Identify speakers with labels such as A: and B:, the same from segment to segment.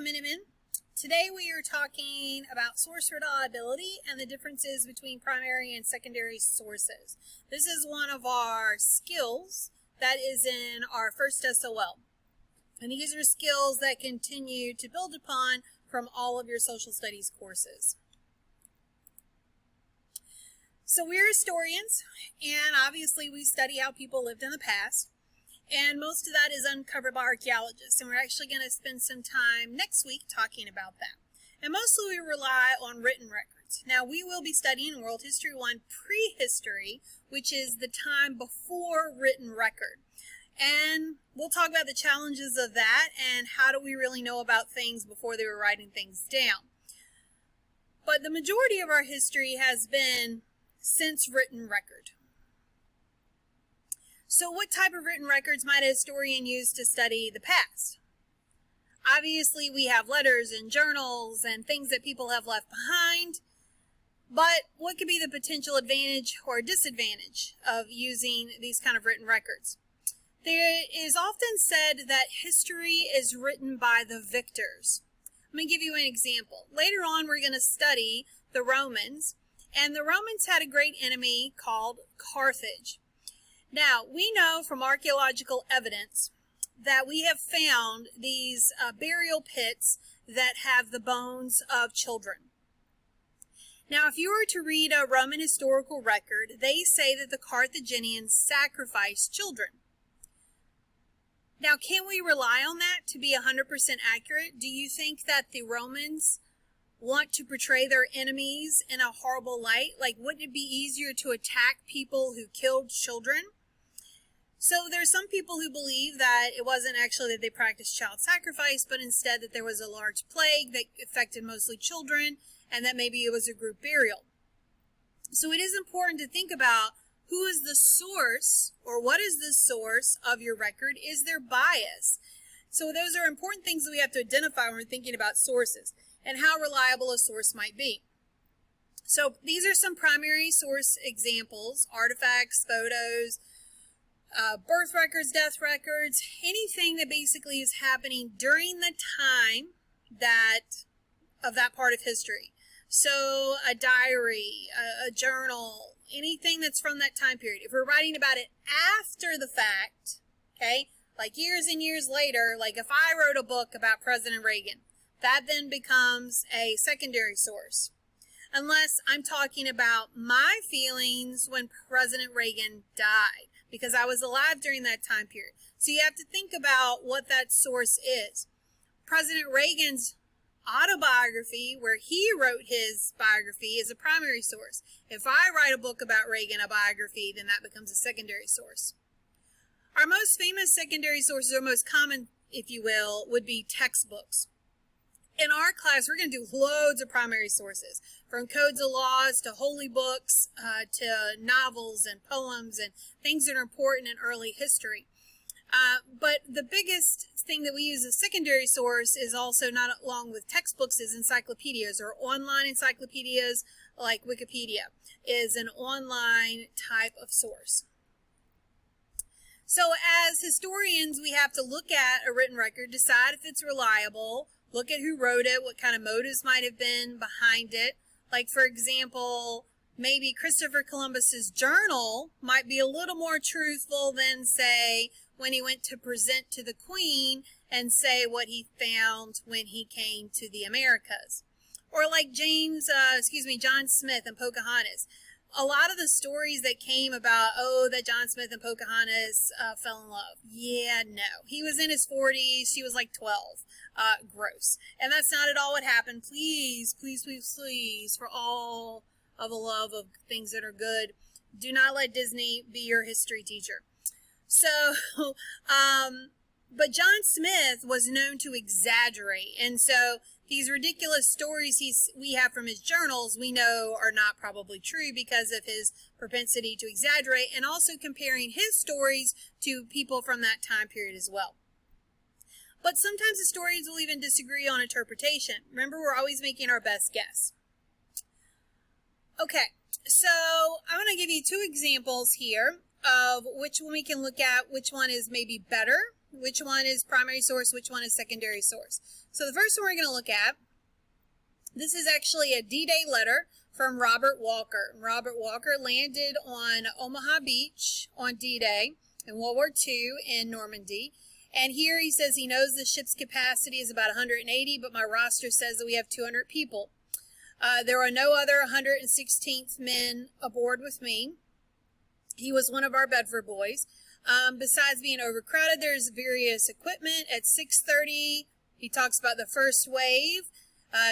A: Minutemen. Today we are talking about source reliability and the differences between primary and secondary sources. This is one of our skills that is in our first SOL. And these are skills that continue to build upon from all of your social studies courses. So we're historians, and obviously we study how people lived in the past. And most of that is uncovered by archaeologists, and we're actually going to spend some time next week talking about that. And mostly we rely on written records. Now, we will be studying World History 1 prehistory, which is the time before written record. And we'll talk about the challenges of that and how do we really know about things before they were writing things down. But the majority of our history has been since written record. So what type of written records might a historian use to study the past? Obviously, we have letters and journals and things that people have left behind. But what could be the potential advantage or disadvantage of using these kind of written records? There is often said that history is written by the victors. I'm going to give you an example. Later on, we're going to study the Romans. And the Romans had a great enemy called Carthage. Now, we know from archaeological evidence that we have found these burial pits that have the bones of children. Now, if you were to read a Roman historical record, they say that the Carthaginians sacrificed children. Now, can we rely on that to be 100% accurate? Do you think that the Romans want to portray their enemies in a horrible light? Like, wouldn't it be easier to attack people who killed children? So there's some people who believe that it wasn't actually that they practiced child sacrifice, but instead that there was a large plague that affected mostly children, and that maybe it was a group burial. So it is important to think about who is the source, or what is the source of your record? Is there bias? So those are important things that we have to identify when we're thinking about sources, and how reliable a source might be. So these are some primary source examples: artifacts, photos, birth records, death records, anything that basically is happening during the time of that part of history. So a diary, a journal, anything that's from that time period. If we're writing about it after the fact, okay, like years and years later, like if I wrote a book about President Reagan, that then becomes a secondary source. Unless I'm talking about my feelings when President Reagan died, because I was alive during that time period. So you have to think about what that source is. President Reagan's autobiography, where he wrote his biography, is a primary source. If I write a book about Reagan, a biography, then that becomes a secondary source. Our most famous secondary sources, or most common, if you will, would be textbooks. In our class, we're going to do loads of primary sources, from codes of laws to holy books to novels and poems and things that are important in early history. But the biggest thing that we use as secondary source is also, not along with textbooks, is encyclopedias, or online encyclopedias like Wikipedia is an online type of source. So as historians, we have to look at a written record, decide if it's reliable, look at who wrote it, what kind of motives might have been behind it. Like, for example, maybe Christopher Columbus's journal might be a little more truthful than, say, when he went to present to the Queen and say what he found when he came to the Americas. Or like John Smith and Pocahontas. A lot of the stories that came about, that John Smith and Pocahontas fell in love. Yeah, no. He was in his 40s. She was like 12. Gross. And that's not at all what happened. Please, please, please, please, for all of the love of things that are good, do not let Disney be your history teacher. So, but John Smith was known to exaggerate. And so these ridiculous stories we have from his journals, we know are not probably true because of his propensity to exaggerate, and also comparing his stories to people from that time period as well. But sometimes historians will even disagree on interpretation. Remember, we're always making our best guess. Okay, so I'm going to give you two examples here of which one we can look at, which one is maybe better, which one is primary source, which one is secondary source. So the first one we're going to look at, this is actually a D-Day letter from Robert Walker. Robert Walker landed on Omaha Beach on D-Day in World War II in Normandy. And here he says he knows the ship's capacity is about 180, but my roster says that we have 200 people. There are no other 116th men aboard with me. He was one of our Bedford boys. Besides being overcrowded, there's various equipment. At 6:30, he talks about the first wave.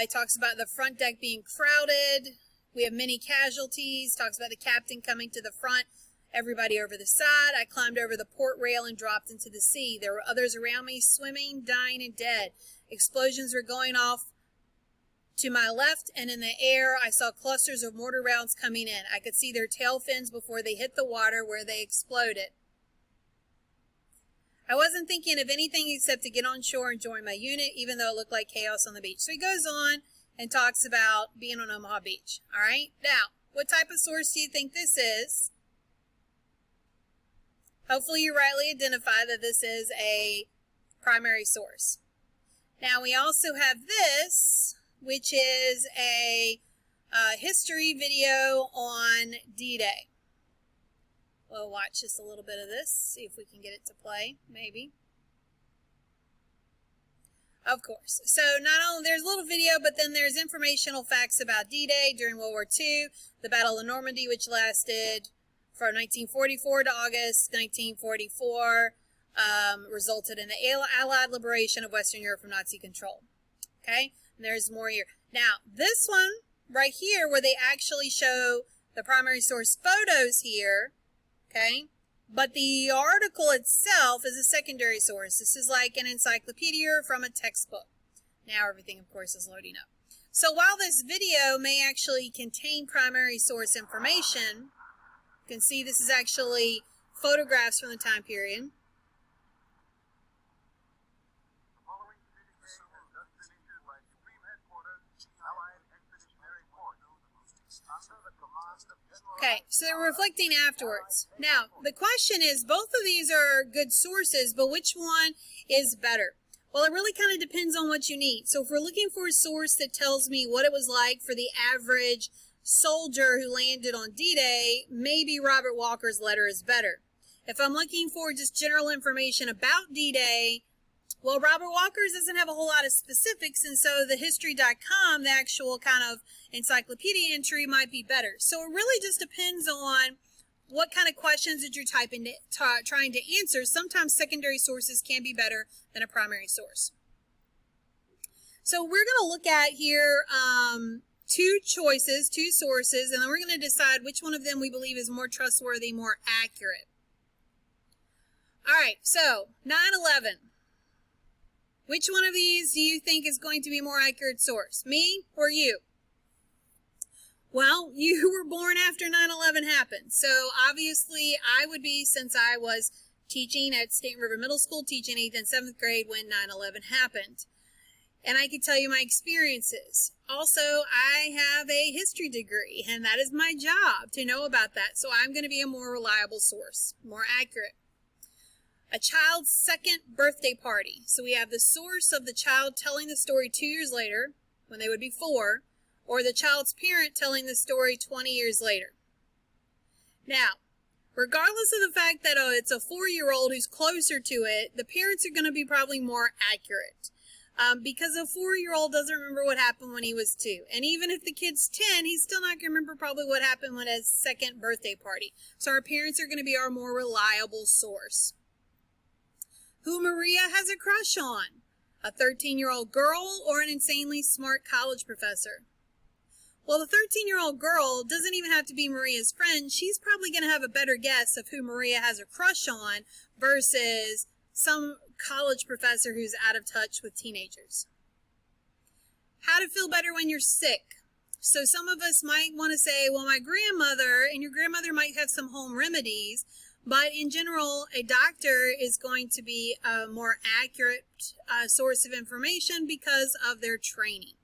A: He talks about the front deck being crowded. We have many casualties. Talks about the captain coming to the front, everybody over the side. I climbed over the port rail and dropped into the sea. There were others around me swimming, dying, and dead. Explosions were going off to my left, and in the air, I saw clusters of mortar rounds coming in. I could see their tail fins before they hit the water where they exploded. I wasn't thinking of anything except to get on shore and join my unit, even though it looked like chaos on the beach. So he goes on and talks about being on Omaha Beach. All right. Now, what type of source do you think this is? Hopefully you rightly identify that this is a primary source. Now, we also have this, which is a history video on D-Day. We'll watch just a little bit of this, see if we can get it to play, maybe. Of course. So not only there's a little video, but then there's informational facts about D-Day during World War II, the Battle of Normandy, which lasted from 1944 to August 1944, resulted in the Allied liberation of Western Europe from Nazi control. Okay, and there's more here. Now, this one right here, where they actually show the primary source photos here, okay, but the article itself is a secondary source. This is like an encyclopedia from a textbook. Now everything, of course, is loading up. So while this video may actually contain primary source information, you can see this is actually photographs from the time period. Okay, so they're reflecting afterwards. Now, the question is, both of these are good sources, but which one is better? Well, it really kind of depends on what you need. So if we're looking for a source that tells me what it was like for the average soldier who landed on D-Day, maybe Robert Walker's letter is better. If I'm looking for just general information about D-Day, well, Robert Walker's doesn't have a whole lot of specifics, and so the history.com, the actual kind of encyclopedia entry, might be better. So it really just depends on what kind of questions that you're trying to answer. Sometimes secondary sources can be better than a primary source. So we're going to look at here two choices, two sources, and then we're going to decide which one of them we believe is more trustworthy, more accurate. All right, so 9/11. Which one of these do you think is going to be more accurate source? Me or you? Well, you were born after 9/11 happened. So obviously I would be, since I was teaching at State River Middle School, teaching 8th and 7th grade when 9/11 happened. And I can tell you my experiences. Also, I have a history degree, and that is my job to know about that. So I'm going to be a more reliable source, more accurate. A child's second birthday party. So we have the source of the child telling the story 2 years later, when they would be 4, or the child's parent telling the story 20 years later. Now, regardless of the fact that it's a 4-year-old who's closer to it, the parents are going to be probably more accurate. Because a 4-year-old doesn't remember what happened when he was 2. And even if the kid's 10, he's still not going to remember probably what happened when his second birthday party. So our parents are going to be our more reliable source. Who Maria has a crush on? A 13-year-old girl or an insanely smart college professor? Well, the 13-year-old girl doesn't even have to be Maria's friend. She's probably going to have a better guess of who Maria has a crush on versus some college professor who's out of touch with teenagers. How to feel better when you're sick. So some of us might want to say, well, my grandmother, and your grandmother might have some home remedies, but in general, a doctor is going to be a more accurate source of information because of their training.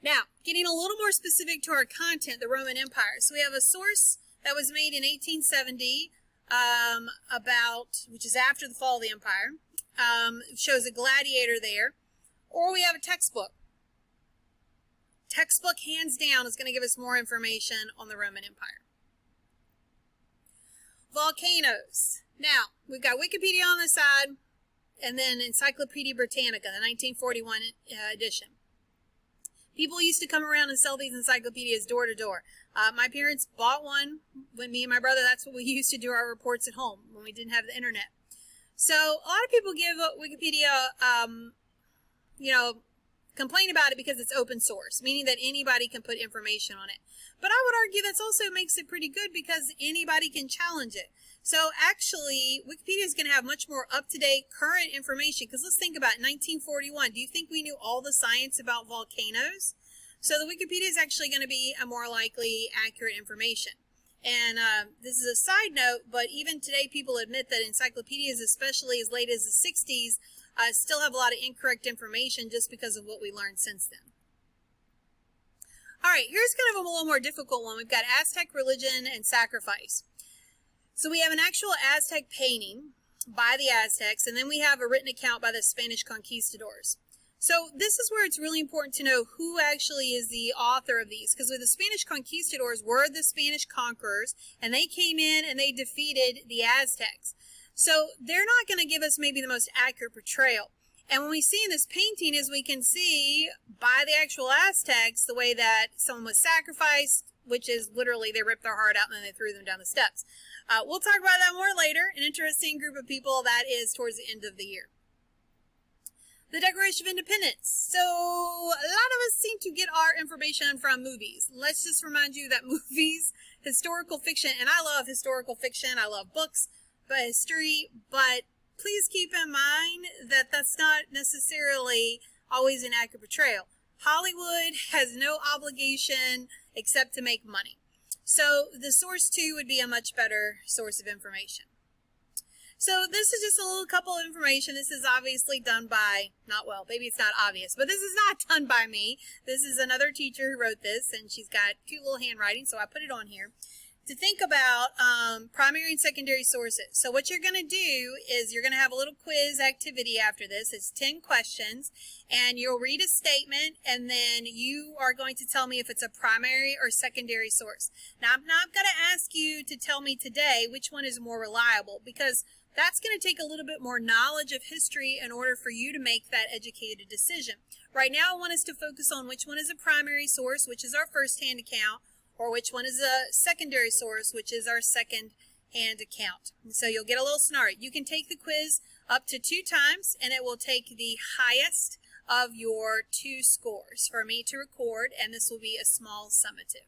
A: Now, getting a little more specific to our content, the Roman Empire. So we have a source that was made in 1870 which is after the fall of the empire. Shows a gladiator there. Or we have a textbook. Textbook, hands down, is going to give us more information on the Roman Empire. Volcanoes. Now, we've got Wikipedia on the side, and then Encyclopedia Britannica, the 1941 edition. People used to come around and sell these encyclopedias door to door. My parents bought one when me and my brother, that's what we used to do our reports at home when we didn't have the internet. So a lot of people give Wikipedia, complain about it because it's open source, meaning that anybody can put information on it. But I would argue that also makes it pretty good because anybody can challenge it. So actually, Wikipedia is going to have much more up-to-date, current information. Because let's think about 1941. Do you think we knew all the science about volcanoes? So the Wikipedia is actually going to be a more likely accurate information. And this is a side note, but even today people admit that encyclopedias, especially as late as the 60s, still have a lot of incorrect information just because of what we learned since then. All right, here's kind of a little more difficult one. We've got Aztec religion and sacrifice. So we have an actual Aztec painting by the Aztecs, and then we have a written account by the Spanish conquistadors. So this is where it's really important to know who actually is the author of these, because with the Spanish conquistadors were the Spanish conquerors, and they came in and they defeated the Aztecs. So they're not going to give us maybe the most accurate portrayal. And when we see in this painting is we can see by the actual Aztecs the way that someone was sacrificed, which is literally they ripped their heart out and then they threw them down the steps. We'll talk about that more later. An interesting group of people that is towards the end of the year. The Declaration of Independence. So a lot of us seem to get our information from movies. Let's just remind you that movies, historical fiction, and I love historical fiction. I love books, but history, but please keep in mind that that's not necessarily always an accurate portrayal. Hollywood has no obligation except to make money. So the source too would be a much better source of information. So this is just a little couple of information. This is obviously done by, maybe it's not obvious, but this is not done by me. This is another teacher who wrote this, and she's got cute little handwriting, so I put it on here. To think about primary and secondary sources. So what you're going to do is you're going to have a little quiz activity after this. It's 10 questions, and you'll read a statement, and then you are going to tell me if it's a primary or secondary source. Now, I'm not going to ask you to tell me today which one is more reliable, because that's going to take a little bit more knowledge of history in order for you to make that educated decision. Right now, I want us to focus on which one is a primary source, which is our first-hand account, or which one is a secondary source, which is our second-hand account. And so you'll get a little smart. You can take the quiz up to 2 times, and it will take the highest of your 2 scores for me to record, and this will be a small summative.